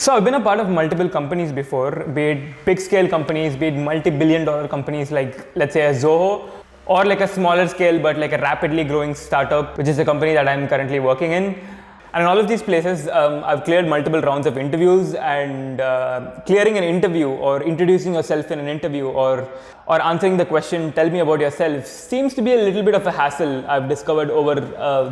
So I've been a part of multiple companies before, be it big scale companies, be it multi-billion dollar companies like let's say a Zoho, or like a smaller scale but like a rapidly growing startup, which is the company that I'm currently working in. And in all of these places, I've cleared multiple rounds of interviews, and clearing an interview or introducing yourself in an interview or answering the question, tell me about yourself, seems to be a little bit of a hassle I've discovered over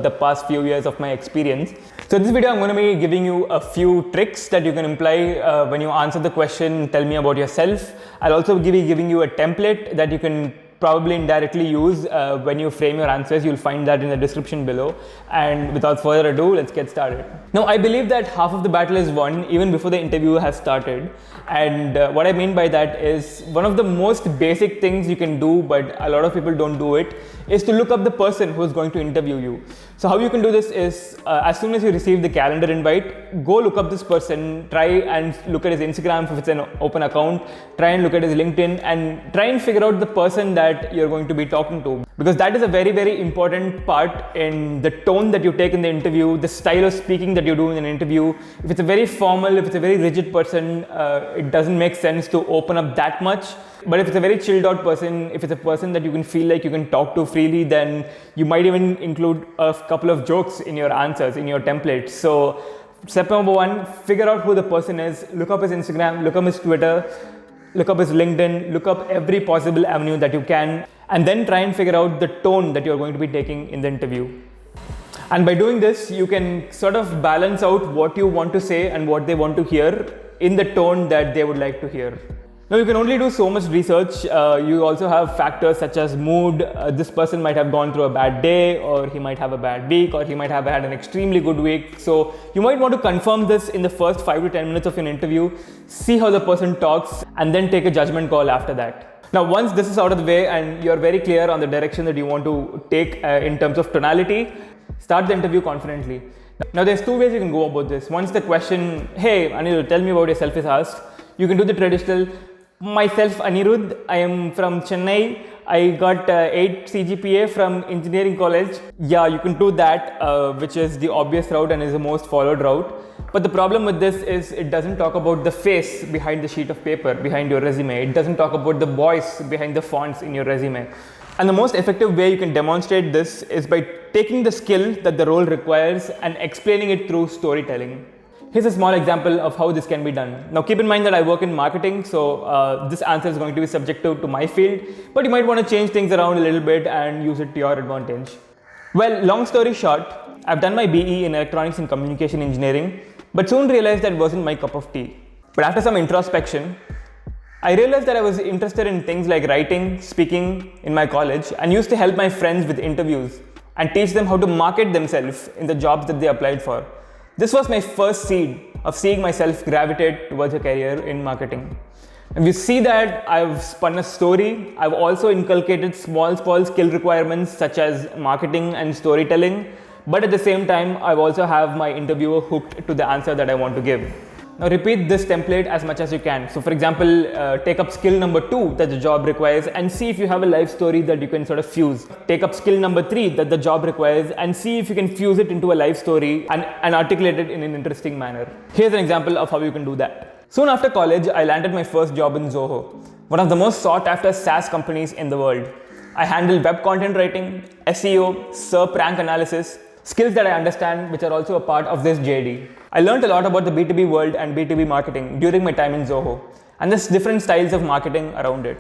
the past few years of my experience. So in this video, I'm going to be giving you a few tricks that you can apply when you answer the question, tell me about yourself. I'll also be giving you a template that you can probably indirectly use when you frame your answers. You'll find that in the description below. And without further ado, let's get started. Now, I believe that half of the battle is won even before the interview has started. And what I mean by that is one of the most basic things you can do, but a lot of people don't do it, is to look up the person who is going to interview you. So how you can do this is as soon as you receive the calendar invite, go look up this person, try and look at his Instagram if it's an open account, try and look at his LinkedIn, and try and figure out the person that you're going to be talking to. Because that is a very, very important part in the tone that you take in the interview, the style of speaking that you do in an interview. If it's a very formal, if it's a very rigid person, it doesn't make sense to open up that much. But if it's a very chilled out person, if it's a person that you can feel like you can talk to freely, then you might even include a couple of jokes in your answers, in your templates. So step number one, figure out who the person is, look up his Instagram, look up his Twitter, look up his LinkedIn, look up every possible avenue that you can, and then try and figure out the tone that you're going to be taking in the interview. And by doing this, you can sort of balance out what you want to say and what they want to hear in the tone that they would like to hear. Now, you can only do so much research. You also have factors such as mood. This person might have gone through a bad day, or he might have a bad week, or he might have had an extremely good week. So you might want to confirm this in the first 5 to 10 minutes of an interview, see how the person talks, and then take a judgment call after that. Now, once this is out of the way and you're very clear on the direction that you want to take in terms of tonality, start the interview confidently. Now, there's two ways you can go about this. Once the question, hey, Anirudh, tell me about yourself, is asked, you can do the traditional, myself Anirudh, I am from Chennai, I got 8 CGPA from engineering college. Yeah, you can do that, which is the obvious route and is the most followed route. But the problem with this is it doesn't talk about the face behind the sheet of paper, behind your resume. It doesn't talk about the voice behind the fonts in your resume. And the most effective way you can demonstrate this is by taking the skill that the role requires and explaining it through storytelling. Here's a small example of how this can be done. Now, keep in mind that I work in marketing, so this answer is going to be subjective to my field, but you might want to change things around a little bit and use it to your advantage. Well, long story short, I've done my BE in Electronics and Communication Engineering, but soon realized that wasn't my cup of tea. But after some introspection, I realized that I was interested in things like writing, speaking in my college, and used to help my friends with interviews and teach them how to market themselves in the jobs that they applied for. This was my first seed of seeing myself gravitate towards a career in marketing. And you see that I've spun a story. I've also inculcated small skill requirements such as marketing and storytelling. But at the same time, I've also have my interviewer hooked to the answer that I want to give. Now repeat this template as much as you can. So for example, take up skill number 2 that the job requires and see if you have a life story that you can sort of fuse. Take up skill number 3 that the job requires and see if you can fuse it into a life story and articulate it in an interesting manner. Here's an example of how you can do that. Soon after college, I landed my first job in Zoho, one of the most sought after SaaS companies in the world. I handle web content writing, SEO, SERP rank analysis, skills that I understand which are also a part of this JD. I learned a lot about the B2B world and B2B marketing during my time in Zoho, and there's different styles of marketing around it.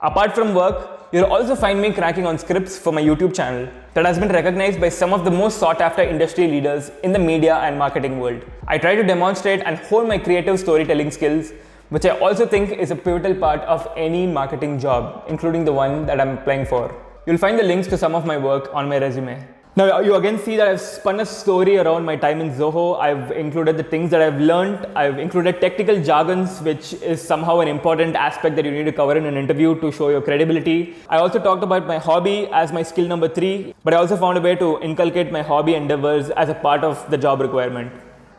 Apart from work, you'll also find me cracking on scripts for my YouTube channel that has been recognized by some of the most sought after industry leaders in the media and marketing world. I try to demonstrate and hone my creative storytelling skills, which I also think is a pivotal part of any marketing job, including the one that I'm applying for. You'll find the links to some of my work on my resume. Now, you again see that I've spun a story around my time in Zoho. I've included the things that I've learned. I've included technical jargons, which is somehow an important aspect that you need to cover in an interview to show your credibility. I also talked about my hobby as my skill number 3, but I also found a way to inculcate my hobby endeavors as a part of the job requirement.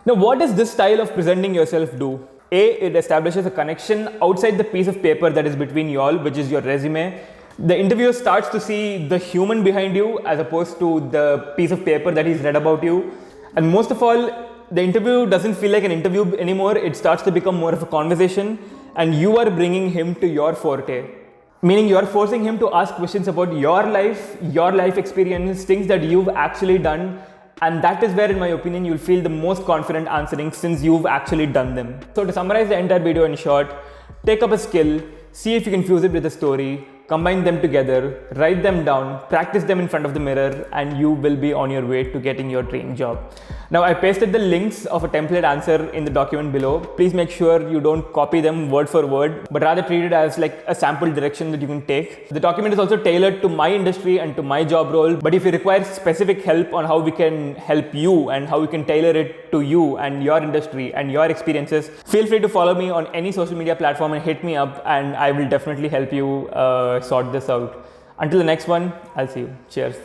Now, what does this style of presenting yourself do? A, it establishes a connection outside the piece of paper that is between you all, which is your resume. The interviewer starts to see the human behind you as opposed to the piece of paper that he's read about you. And most of all, the interview doesn't feel like an interview anymore. It starts to become more of a conversation, and you are bringing him to your forte. Meaning you're forcing him to ask questions about your life experience, things that you've actually done. And that is where, in my opinion, you'll feel the most confident answering since you've actually done them. So to summarize the entire video in short, take up a skill, see if you can fuse it with a story, combine them together, write them down, practice them in front of the mirror, and you will be on your way to getting your dream job. Now, I pasted the links of a template answer in the document below. Please make sure you don't copy them word for word, but rather treat it as like a sample direction that you can take. The document is also tailored to my industry and to my job role, but if you require specific help on how we can help you and how we can tailor it to you and your industry and your experiences, feel free to follow me on any social media platform and hit me up, and I will definitely help you sort this out. Until the next one, I'll see you. Cheers.